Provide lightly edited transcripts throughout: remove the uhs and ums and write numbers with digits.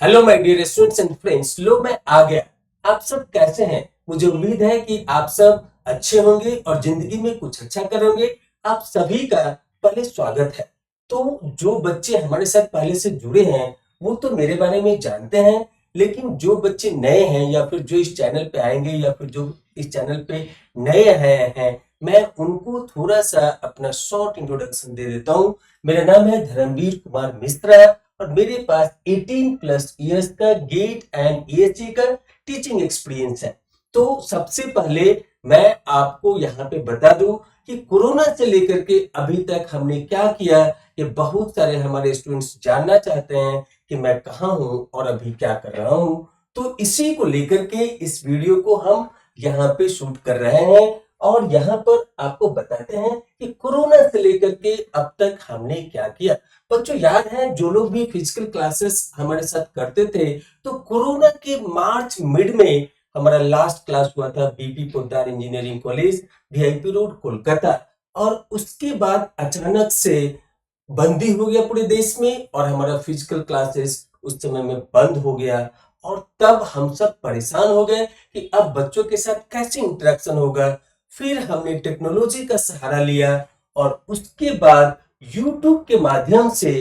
Hello my dear students and friends. लो मैं आ गया। आप सब कैसे हैं? मुझे उम्मीद है कि आप सब अच्छे होंगे और जिंदगी में कुछ अच्छा करोगे। आप सभी का पहले स्वागत है। तो जो बच्चे हमारे साथ पहले से जुड़े हैं वो तो मेरे बारे में जानते हैं, लेकिन जो बच्चे नए हैं या फिर जो इस चैनल पे आएंगे या फिर जो इस चैनल पे नए हैं, मैं उनको थोड़ा सा अपना शॉर्ट इंट्रोडक्शन दे देता हूँ। मेरा नाम है धर्मवीर कुमार मिश्रा और मेरे पास 18 प्लस इयर्स का गेट एंड ईएसजी का टीचिंग एक्सपीरियंस है। तो सबसे पहले मैं आपको यहाँ पे बता दूं कि कोरोना से लेकर के अभी तक हमने क्या किया, ये बहुत सारे हमारे स्टूडेंट्स जानना चाहते हैं कि मैं कहाँ हूँ और अभी क्या कर रहा हूँ। तो इसी को लेकर के इस वीडियो को हम यहाँ पे शूट कर रहे हैं और यहाँ पर आपको बताते हैं कि कोरोना से लेकर के अब तक हमने क्या किया। बच्चों याद है, जो लोग भी फिजिकल क्लासेस हमारे साथ करते थे, तो कोरोना के मार्च मिड में हमारा लास्ट क्लास हुआ था BP Poddar engineering college, VIP road, Kolkata. और उसके बाद अचानक से बंदी हो गया पूरे देश में और हमारा फिजिकल क्लासेस उस समय में बंद हो गया। और तब हम सब परेशान हो गए कि अब बच्चों के साथ कैसे इंटरेक्शन होगा। फिर हमने टेक्नोलॉजी का सहारा लिया और उसके बाद यूट्यूब के माध्यम से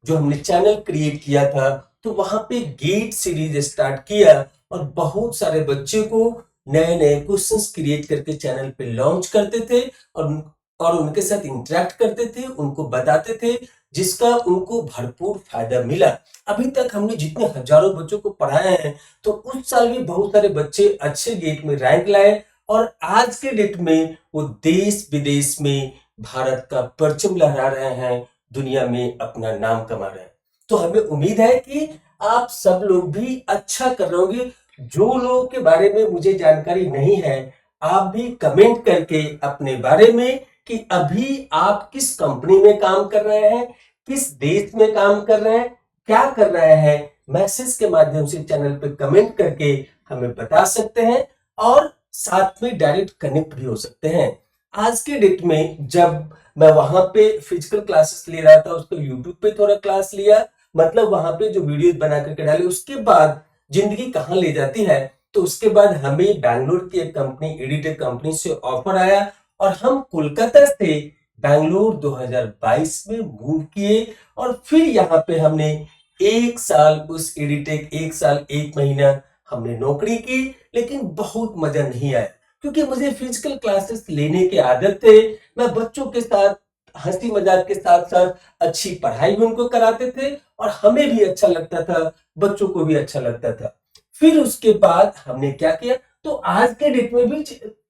जो हमने चैनल क्रिएट किया था, तो वहां पे गेट सीरीज स्टार्ट किया और बहुत सारे बच्चे को नए नए क्वेश्चंस क्रिएट करके चैनल पे लॉन्च करते थे और उनके साथ इंटरेक्ट करते थे, उनको बताते थे, जिसका उनको भरपूर फायदा मिला। अभी तक हमने जितने हजारों बच्चों को पढ़ाया है, तो उस साल भी बहुत सारे बच्चे अच्छे गेट में रैंक लाए और आज के डेट में वो देश विदेश में भारत का परचम लहरा रहे हैं, दुनिया में अपना नाम कमा रहे हैं। तो हमें उम्मीद है कि आप सब लोग भी अच्छा कर रहे होंगे। जो लोगों के बारे में मुझे जानकारी नहीं है, आप भी कमेंट करके अपने बारे में कि अभी आप किस कंपनी में काम कर रहे हैं, किस देश में काम कर रहे हैं, क्या कर रहे हैं, मैसेज के माध्यम से चैनल पे कमेंट करके हमें बता सकते हैं और साथ में डायरेक्ट कनेक्ट भी हो सकते हैं। आज के डेट में जब मैं वहां पे फिजिकल क्लासेस ले रहा था, उसको यूट्यूब पे थोड़ा क्लास लिया, मतलब वहां पे जो वीडियो बना करके डाले, उसके बाद जिंदगी कहाँ ले जाती है। तो उसके बाद हमें बैंगलोर की एक कंपनी, एडिटेक कंपनी से ऑफर आया और हम कोलकाता से बैंगलोर 2022 में मूव किए और फिर यहाँ पे हमने एक साल उस एडिटेक, एक साल एक महीना हमने नौकरी की, लेकिन बहुत मजा नहीं आया क्योंकि मुझे फिजिकल क्लासेस लेने की आदत थे। मैं बच्चों के साथ हंसी मजाक के साथ साथ अच्छी पढ़ाई भी उनको कराते थे और हमें भी अच्छा लगता था, बच्चों को भी अच्छा लगता था। फिर उसके बाद हमने क्या किया, तो आज के डेट में भी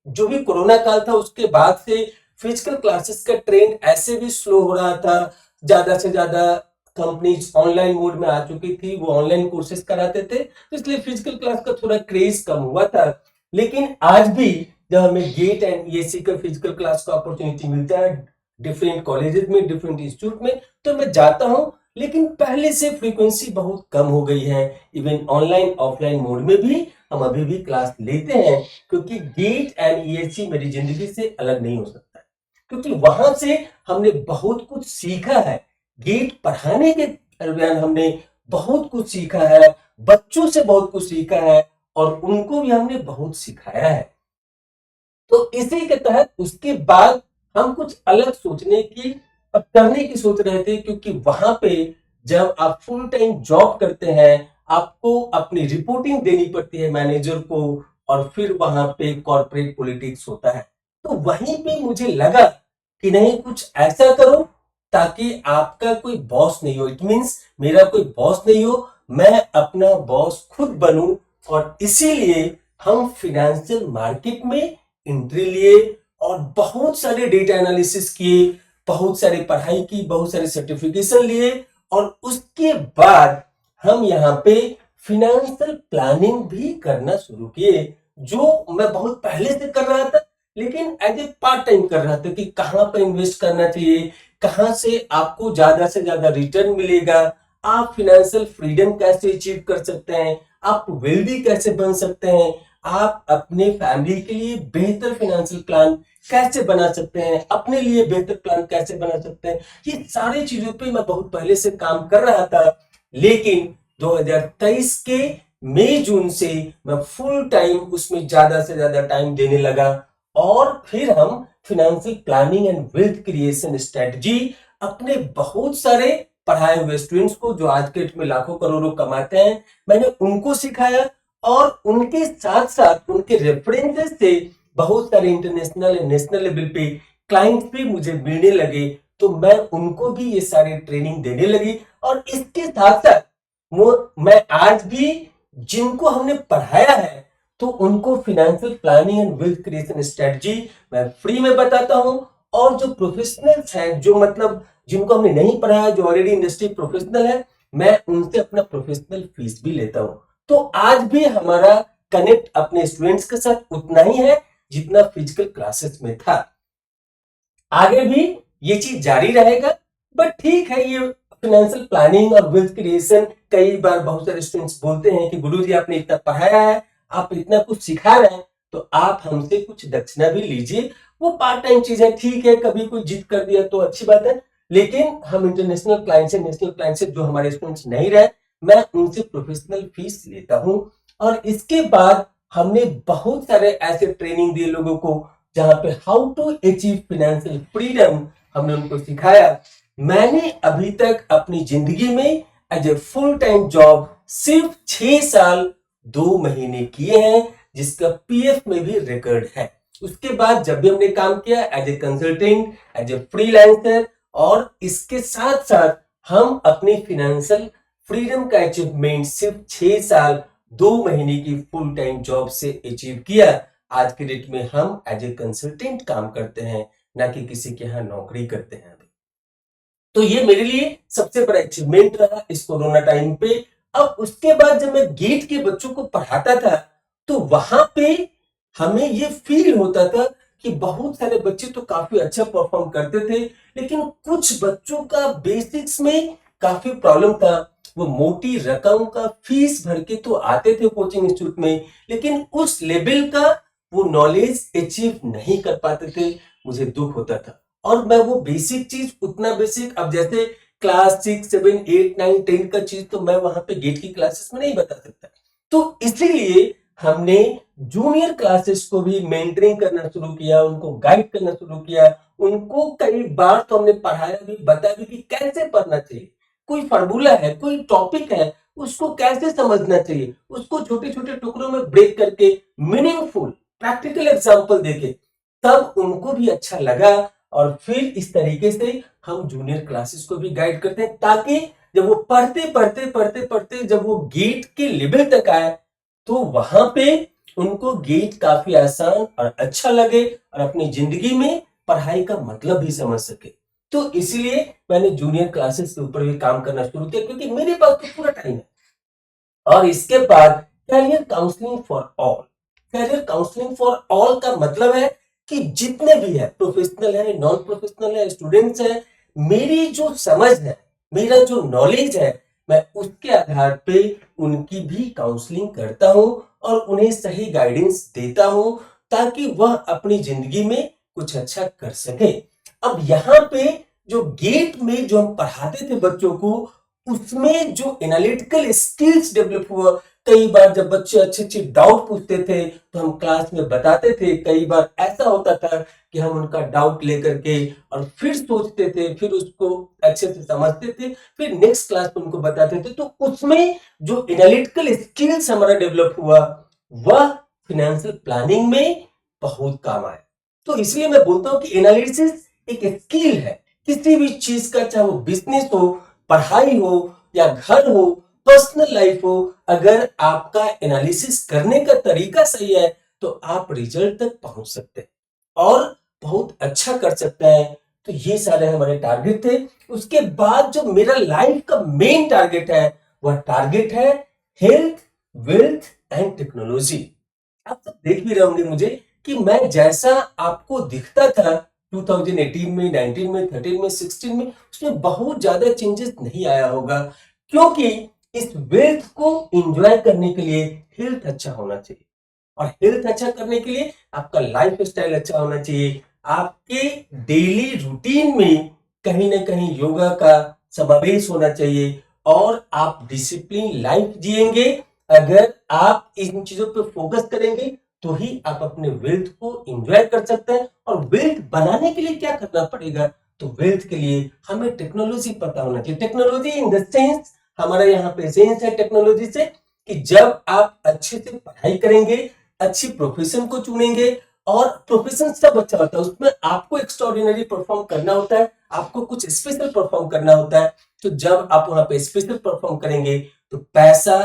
जो भी कोरोना काल था उसके बाद से फिजिकल क्लासेस का ट्रेंड ऐसे भी स्लो हो रहा था। ज्यादा से ज्यादा कंपनीज ऑनलाइन मोड में आ चुकी थी, वो ऑनलाइन कोर्सेज कराते थे, तो इसलिए फिजिकल क्लास का थोड़ा क्रेज कम हुआ था। लेकिन आज भी जब हमें गेट एंड ईएससी का फिजिकल क्लास का अपॉर्चुनिटी मिलता है डिफरेंट कॉलेजेस में, डिफरेंट इंस्टीट्यूट में, तो मैं जाता हूँ। लेकिन पहले से फ्रीक्वेंसी बहुत कम हो गई है। इवन ऑनलाइन ऑफलाइन मोड में भी हम अभी भी क्लास लेते हैं, क्योंकि गेट एंड ईएससी मेरी जिंदगी से अलग नहीं हो सकता, क्योंकि वहां से हमने बहुत कुछ सीखा है। गेट पढ़ाने के दरमियान हमने बहुत कुछ सीखा है, बच्चों से बहुत कुछ सीखा है और उनको भी हमने बहुत सिखाया है। तो इसी के तहत उसके बाद हम कुछ अलग सोचने की और करने की सोच रहे थे, क्योंकि वहां पे जब आप फुल टाइम जॉब करते हैं, आपको अपनी रिपोर्टिंग देनी पड़ती है मैनेजर को और फिर वहां पे कॉर्पोरेट पॉलिटिक्स होता है। तो वहीं पे मुझे लगा कि नहीं, कुछ ऐसा करो ताकि आपका कोई बॉस नहीं हो, इट मीन्स मेरा कोई बॉस नहीं हो, मैं अपना बॉस खुद बनूं। और इसीलिए हम फिनेंशियल मार्केट में एंट्री लिए और बहुत सारे डेटा एनालिसिस किए, बहुत सारी पढ़ाई की, बहुत सारे सर्टिफिकेशन लिए और उसके बाद हम यहाँ पे फिनेंशियल प्लानिंग भी करना शुरू किए, जो मैं बहुत पहले से कर रहा था, लेकिन एज ए पार्ट टाइम कर रहा था कि कहाँ पर इन्वेस्ट करना चाहिए, कहाँ से आपको ज्यादा से ज्यादा रिटर्न मिलेगा, आप फिनेंशियल फ्रीडम कैसे अचीव कर सकते हैं, आप वेल्दी कैसे बन सकते हैं, आप अपने फैमिली के लिए बेहतर फाइनेंशियल प्लान कैसे बना सकते हैं, अपने लिए बेहतर प्लान कैसे बना सकते हैं। ये सारी चीजों पे मैं बहुत पहले से काम कर रहा था, लेकिन 2023 के मई जून से मैं फुल टाइम उसमें ज्यादा से ज्यादा टाइम देने लगा और फिर हम financial planning and wealth creation strategy अपने बहुत सारे पढ़ाए हुए स्टूडेंट्स को जो आज के डेट में लाखों करोड़ों कमाते हैं, मैंने उनको सिखाया और उनके साथ साथ उनके रेफरेंसेस से बहुत सारे इंटरनेशनल एंड नेशनल लेवल पे क्लाइंट्स भी मुझे मिलने लगे, तो मैं उनको भी ये सारे ट्रेनिंग देने लगी। और इसके साथ साथ वो मैं आज भी जिनको हमने पढ़ाया है तो उनको financial planning and wealth creation strategy मैं फ्री में बताता हूं। और जो प्रोफेशनल्स हैं, जो मतलब जिनको हमने नहीं पढ़ाया, जो ऑलरेडी इंडस्ट्री प्रोफेशनल है, मैं उनसे अपना प्रोफेशनल फीस भी लेता हूं। तो आज भी हमारा कनेक्ट अपने स्टूडेंट्स के साथ उतना ही है जितना फिजिकल क्लासेस में था। आगे भी ये चीज जारी रहेगा, बट ठीक है, ये फाइनेंशियल प्लानिंग और वेल्थ क्रिएशन कई बार बहुत सारे स्टूडेंट्स बोलते हैं कि गुरुजी आपने इतना पढ़ाया है, आप इतना कुछ सिखा रहे हैं, तो आप हमसे कुछ दक्षिणा भी लीजिए। वो पार्ट टाइम चीज है, ठीक है, कभी कोई जिद कर दिया तो अच्छी बात है, लेकिन हम इंटरनेशनल क्लाइंट से, नेशनल क्लाइंट से जो हमारे स्टूडेंट्स नहीं रहे, मैं उनसे प्रोफेशनल फीस लेता हूं। और इसके बाद हमने बहुत सारे ऐसे ट्रेनिंग दिए लोगों को जहां पे how to achieve financial freedom हमने उनको सिखाया। मैंने अभी तक अपनी जिंदगी में as a full time job सिर्फ 6 साल 2 महीने किए हैं, जिसका पीएफ में भी रिकॉर्ड है। उसके बाद जब भी हमने काम किया as a consultant, as a freelancer, और इसके साथ साथ हम अपनी फाइनेंशियल फ्रीडम का अचीवमेंट सिर्फ 6 साल 2 महीने की फुल टाइम जॉब से अचीव किया। आज के डेट में हम एज ए कंसल्टेंट काम करते हैं, ना कि किसी के यहाँ नौकरी करते हैं अभी। तो ये मेरे लिए सबसे बड़ा अचीवमेंट रहा इस कोरोना टाइम पे। अब उसके बाद जब मैं गेट के बच्चों को पढ़ाता था तो वहां पे हमें ये फील होता था कि बहुत सारे बच्चे तो काफी अच्छा परफॉर्म करते थे, लेकिन कुछ बच्चों का बेसिक्स में काफी प्रॉब्लम था। वो मोटी रकम का फीस भर के तो आते थे कोचिंग इंस्टीट्यूट में, लेकिन उस लेवल का वो नॉलेज अचीव नहीं कर पाते थे। मुझे दुख होता था। और मैं वो बेसिक चीज, उतना बेसिक, अब जैसे क्लास 6, 7, 8, 9, 10 का चीज तो मैं वहां पे गेट की क्लासेस में नहीं बता सकता। तो इसीलिए हमने जूनियर क्लासेस को भी मेंटरिंग करना शुरू किया, उनको गाइड करना शुरू किया। उनको कई बार तो हमने पढ़ाया भी, बताया भी कि कैसे पढ़ना चाहिए। कोई फार्मूला है, कोई टॉपिक है, उसको कैसे समझना चाहिए, उसको छोटे छोटे टुकड़ों में ब्रेक करके मीनिंगफुल प्रैक्टिकल एग्जांपल देके, तब उनको भी अच्छा लगा। और फिर इस तरीके से हम जूनियर क्लासेस को भी गाइड करते हैं, ताकि जब वो पढ़ते पढ़ते पढ़ते पढ़ते जब वो गेट के लेवल तक आए तो वहां पे उनको गेट काफी आसान और अच्छा लगे और अपनी जिंदगी में पढ़ाई का मतलब भी समझ सके। तो इसलिए मैंने जूनियर क्लासेस के ऊपर भी काम करना शुरू किया, क्योंकि मेरे पास तो पूरा टाइम है। और इसके बाद career counselling for all. Career counselling for all का मतलब है कि जितने भी है, प्रोफेशनल है, नॉन प्रोफेशनल है, स्टूडेंट्स है, मेरी जो समझ है, मेरा जो नॉलेज है, मैं उसके आधार पे उनकी भी काउंसलिंग करता हूं और उन्हें सही गाइडेंस देता हूं, ताकि वह अपनी जिंदगी में कुछ अच्छा कर सके। अब यहाँ पे जो गेट में जो हम पढ़ाते थे बच्चों को, उसमें जो एनालिटिकल स्किल्स डेवलप हुआ। कई बार जब बच्चे अच्छे अच्छे डाउट पूछते थे तो हम क्लास में बताते थे। कई बार ऐसा होता था कि हम उनका डाउट लेकर के और फिर सोचते थे, फिर उसको अच्छे से समझते थे, फिर नेक्स्ट क्लास में उनको बताते थे। तो उसमें जो एनालिटिकल स्किल्स हमारा डेवलप हुआ, वह फाइनेंशियल प्लानिंग में बहुत काम आया। तो इसलिए मैं बोलता हूं कि एनालिसिस एक स्किल है किसी भी चीज का, चाहे वो बिजनेस हो, पढ़ाई हो, या घर हो, पर्सनल लाइफ हो। अगर आपका एनालिसिस करने का तरीका सही है तो आप रिजल्ट तक पहुंच सकते हैं और बहुत अच्छा कर सकते हैं। तो ये सारे हमारे टारगेट थे। उसके बाद जो मेरा लाइफ का मेन टारगेट है, वह टारगेट है हेल्थ, वेल्थ एंड टेक्नोलॉजी। आप सब देख भी रहे होंगे मुझे कि मैं जैसा आपको दिखता था 2018 में, 19 में, 13 में, 16 में, उसमें बहुत ज्यादा चेंजेस नहीं आया होगा, क्योंकि इस वेल्थ को एंजॉय करने के लिए हेल्थ अच्छा होना चाहिए। और हेल्थ अच्छा करने के लिए आपका लाइफ स्टाइल अच्छा होना चाहिए। आपके डेली रूटीन में कहीं ना कहीं योगा का समावेश होना चाहिए। और आप डिसिप्लिन लाइफ जिएंगे। अगर आप इन चीजों पे फोकस करेंगे तो ही आप अपने वेल्थ को एंजॉय कर सकते हैं। और वेल्थ बनाने के लिए क्या करना पड़ेगा? तो वेल्थ के लिए हमें टेक्नोलॉजी पता होना चाहिए। टेक्नोलॉजी इन द सेंस, हमारा यहाँ पे सेंस है टेक्नोलॉजी से कि जब आप अच्छे से पढ़ाई करेंगे, अच्छी प्रोफेशन को चुनेंगे, और प्रोफेशन सब अच्छा होता है, उसमें आपको एक्स्ट्राऑर्डिनरी परफॉर्म करना होता है, आपको कुछ स्पेशल परफॉर्म करना होता है। तो जब आप वहां पे स्पेशल परफॉर्म करेंगे तो पैसा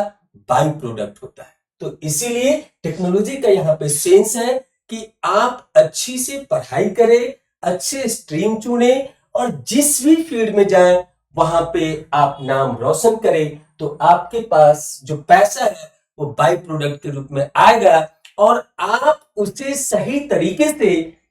बाई प्रोडक्ट होता है। तो इसीलिए टेक्नोलॉजी का यहाँ पे सेंस है कि आप अच्छी से पढ़ाई करें, अच्छे स्ट्रीम चुने, और जिस भी फील्ड में जाएं वहां पे आप नाम रोशन करें, तो आपके पास जो पैसा है वो बाई प्रोडक्ट के रूप में आएगा। और आप उसे सही तरीके से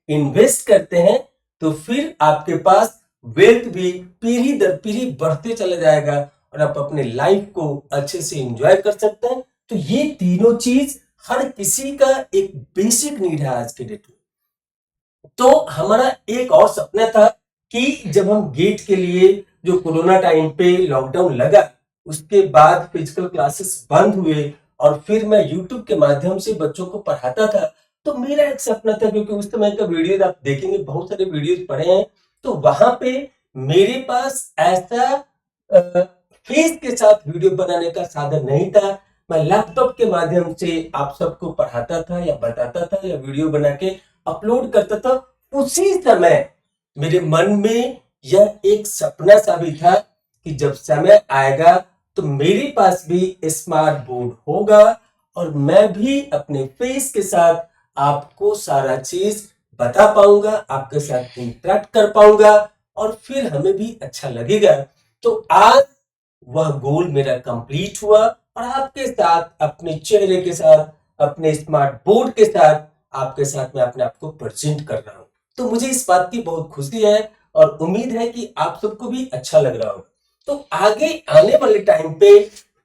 इन्वेस्ट करते हैं तो फिर आपके पास वेल्थ भी पीढ़ी दर पीढ़ी बढ़ते चला जाएगा और आप अपने लाइफ को अच्छे से एंजॉय कर सकते हैं। तो ये तीनों चीज हर किसी का एक बेसिक नीड है आज के डेट में। तो हमारा एक और सपना था कि जब हम गेट के लिए, जो कोरोना टाइम पे लॉकडाउन लगा, उसके बाद फिजिकल क्लासेस बंद हुए और फिर मैं यूट्यूब के माध्यम से बच्चों को पढ़ाता था। तो मेरा एक सपना था, क्योंकि उस समय का वीडियो आप देखेंगे, बहुत सारे वीडियोस पड़े हैं, तो वहां पे मेरे पास ऐसा फेस के साथ वीडियो बनाने का साधन नहीं था। मैं लैपटॉप के माध्यम से आप सबको पढ़ाता था या बताता था या वीडियो बना के अपलोड करता था। उसी समय मेरे मन में यह एक सपना सा भी था कि जब समय आएगा तो मेरे पास भी स्मार्ट बोर्ड होगा और मैं भी अपने फेस के साथ आपको सारा चीज बता पाऊंगा, आपके साथ इंटरेक्ट कर पाऊंगा और फिर हमें भी अच्छा लगेगा। तो आज वह गोल मेरा कंप्लीट हुआ और आपके साथ, अपने चेहरे के साथ, अपने स्मार्ट बोर्ड के साथ, आपके साथ मैं अपने आप को प्रेजेंट कर रहा हूं। तो मुझे इस बात की बहुत खुशी है और उम्मीद है कि आप सबको भी अच्छा लग रहा होगा। तो आगे आने वाले टाइम पे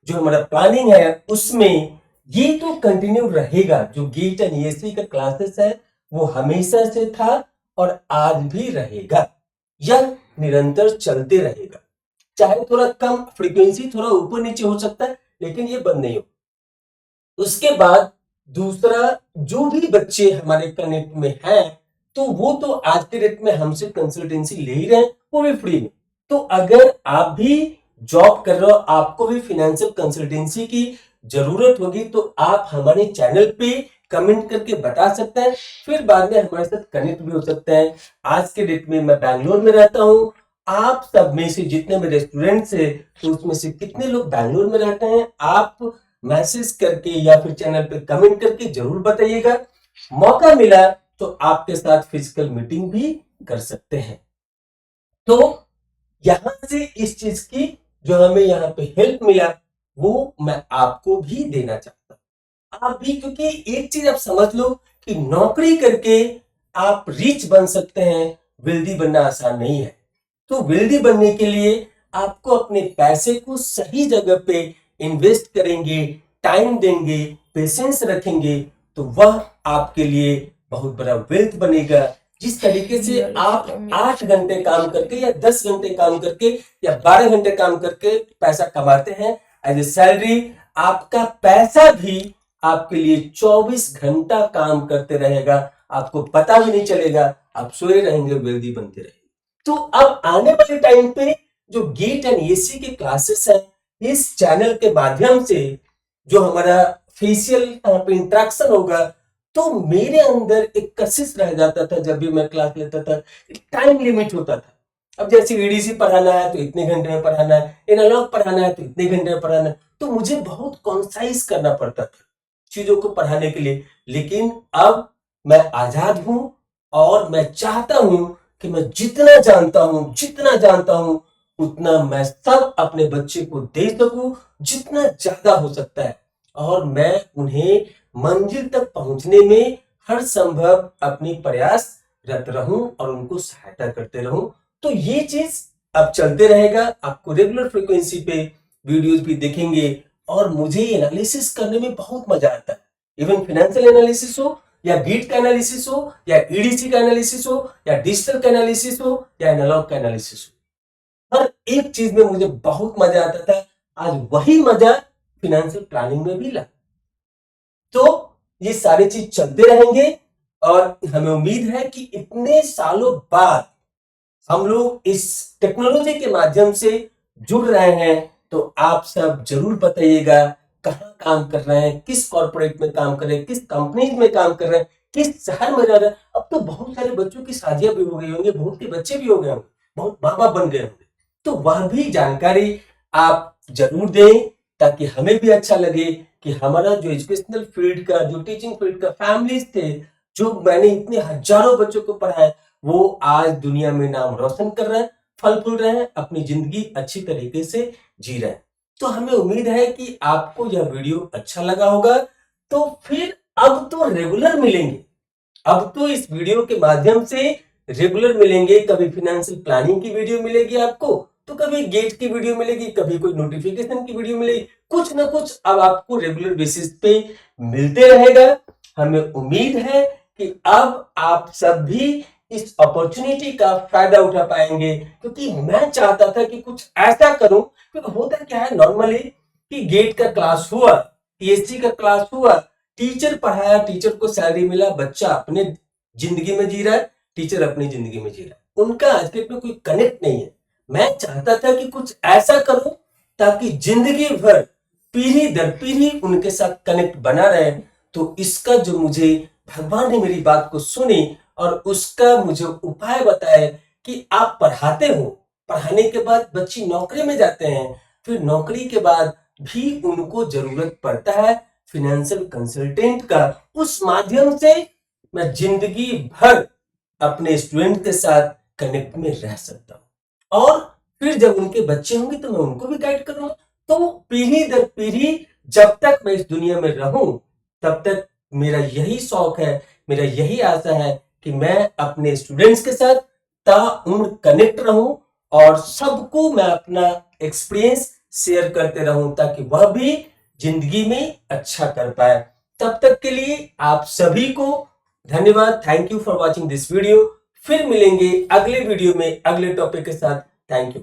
जो हमारा प्लानिंग है उसमें ये तो कंटिन्यू रहेगा। जो गीट एंड ईएससी का क्लासेस है वो हमेशा से था और आज भी रहेगा। यह निरंतर चलते रहेगा, चाहे थोड़ा कम फ्रीक्वेंसी, थोड़ा ऊपर नीचे हो सकता है, लेकिन ये बंद नहीं हो। उसके बाद दूसरा, जो भी बच्चे हमारे कनेक्ट में हैं तो वो तो आज के डेट में हमसे कंसल्टेंसी ले ही रहे हैं, वो भी फ्री में। तो अगर आप भी जॉब कर रहे हो, आपको भी फाइनेंशियल कंसल्टेंसी की जरूरत होगी, तो आप हमारे चैनल पे कमेंट करके बता सकते हैं, फिर बाद में हमारे साथ कनेक्ट भी हो सकते हैं। आज के डेट में मैं बैंगलोर में रहता हूँ। आप सब में से जितने मेरे स्टूडेंट्स हैं तो उसमें से कितने लोग बैंगलोर में रहते हैं, आप मैसेज करके या फिर चैनल पे कमेंट करके जरूर बताइएगा। मौका मिला तो आपके साथ फिजिकल मीटिंग भी कर सकते हैं। तो यहां से इस चीज की जो हमें यहाँ पे हेल्प मिला वो मैं आपको भी देना चाहता हूं। आप भी, क्योंकि एक चीज आप समझ लो कि नौकरी करके आप रिच बन सकते हैं, वेल्दी बनना आसान नहीं है। तो वेल्दी बनने के लिए आपको अपने पैसे को सही जगह पे इन्वेस्ट करेंगे, टाइम देंगे, पेशेंस रखेंगे, तो वह आपके लिए बहुत बड़ा वेल्थ बनेगा। जिस तरीके से आप 8 घंटे काम करके या 10 घंटे काम करके या 12 घंटे काम करके पैसा कमाते हैं एज ए सैलरी, आपका पैसा भी आपके लिए 24 घंटा काम करते रहेगा, आपको पता भी नहीं चलेगा, आप सोए रहेंगे, वेल्दी बनते रहेंगे। तो अब आने वाले टाइम पे जो गेट एंड एसी के क्लासेस हैं, इस चैनल के माध्यम से जो हमारा फेशियल इंट्रैक्शन होगा, तो मेरे अंदर एक कशिश रह जाता था जब भी मैं क्लास लेता था, टाइम लिमिट होता था। अब जैसे ईडीसी पढ़ाना है तो इतने घंटे में पढ़ाना है, एनालॉग पढ़ाना है तो इतने घंटे में पढ़ाना है, तो मुझे बहुत कॉन्साइज करना पड़ता था चीजों को पढ़ाने के लिए। लेकिन अब मैं आजाद हूं और मैं चाहता हूं कि मैं जितना जानता हूं उतना मैं सब अपने बच्चे को दे सकूं, जितना ज्यादा हो सकता है, और मैं उन्हें मंजिल तक पहुंचने में हर संभव अपनी प्रयास रत रहूं और उनको सहायता करते रहूं। तो ये चीज अब चलते रहेगा। आपको रेगुलर फ्रीक्वेंसी पे वीडियोस भी देखेंगे और मुझे एनालिसिस करने में बहुत मजा आता है। इवन फाइनेंशियल एनालिसिस हो या गीट का एनालिसिस हो या ईडीसी का एनालिसिस हो या डिजिटल का एनालिसिस हो या एनालॉग का एनालिसिस हो, हर एक चीज में मुझे बहुत मजा आता था। आज वही मजा फिनेंशियल प्लानिंग में भी ला। तो ये सारी चीज चलते रहेंगे और हमें उम्मीद है कि इतने सालों बाद हम लोग इस टेक्नोलॉजी के माध्यम से जुड़ रहे हैं। तो आप सब जरूर बताइएगा कहाँ काम कर रहे हैं, किस कॉर्पोरेट में काम कर रहे हैं, किस कंपनी में काम कर रहे हैं, किस शहर में रह रहे हैं। अब तो बहुत सारे बच्चों की शादियां भी हो गई होंगी, बहुत के बच्चे भी हो गए होंगे, बहुत माँ बाप बन गए होंगे। तो वह भी जानकारी आप जरूर दें ताकि हमें भी अच्छा लगे कि हमारा जो एजुकेशनल फील्ड का, जो टीचिंग फील्ड का फैमिलीज थे, जो मैंने इतने हजारों बच्चों को पढ़ाया, वो आज दुनिया में नाम रोशन कर रहे हैं, फल फूल रहे हैं, अपनी जिंदगी अच्छी तरीके से जी रहे हैं। तो हमें उम्मीद है कि आपको यह वीडियो अच्छा लगा होगा। तो फिर अब तो रेगुलर मिलेंगे, अब तो इस वीडियो के माध्यम से रेगुलर मिलेंगे। कभी फाइनेंशियल प्लानिंग की वीडियो मिलेगी आपको, तो कभी गेट की वीडियो मिलेगी, कभी कोई नोटिफिकेशन की वीडियो मिलेगी, कुछ ना कुछ अब आपको रेगुलर बेसिस पे मिलते रहेगा। हमें उम्मीद है कि अब आप सब भी इस अपॉर्चुनिटी का फायदा उठा पाएंगे, क्योंकि मैं चाहता था कि कुछ ऐसा करूं। क्योंकि होता क्या है नॉर्मली कि गेट का क्लास हुआ, पीएससी का क्लास हुआ, टीचर पढ़ाया, टीचर को सैलरी मिला, बच्चा अपने जिंदगी में जी रहा है, टीचर अपनी जिंदगी में जी रहा है, उनका आज के में कोई कनेक्ट नहीं है। मैं चाहता था कि कुछ ऐसा करूं ताकि जिंदगी भर पीढ़ी दर पीढ़ी उनके साथ कनेक्ट बना रहे। तो इसका जो मुझे भगवान ने मेरी बात को सुनी और उसका मुझे उपाय बताया कि आप पढ़ाते हो, पढ़ाने के बाद बच्चे नौकरी में जाते हैं, फिर नौकरी के बाद भी उनको जरूरत पड़ता है फाइनेंशियल कंसल्टेंट का। उस माध्यम से मैं जिंदगी भर अपने स्टूडेंट के साथ कनेक्ट में रह सकता हूं और फिर जब उनके बच्चे होंगे तो मैं उनको भी गाइड करूंगा। तो पीढ़ी दर पीढ़ी जब तक मैं इस दुनिया में रहूं तब तक मेरा यही शौक है, मेरा यही आशा है कि मैं अपने स्टूडेंट्स के साथ ताउम्र कनेक्ट रहूं और सबको मैं अपना एक्सपीरियंस शेयर करते रहूं ताकि वह भी जिंदगी में अच्छा कर पाए। तब तक के लिए आप सभी को धन्यवाद। Thank you for watching this video. फिर मिलेंगे अगले वीडियो में अगले टॉपिक के साथ। Thank you.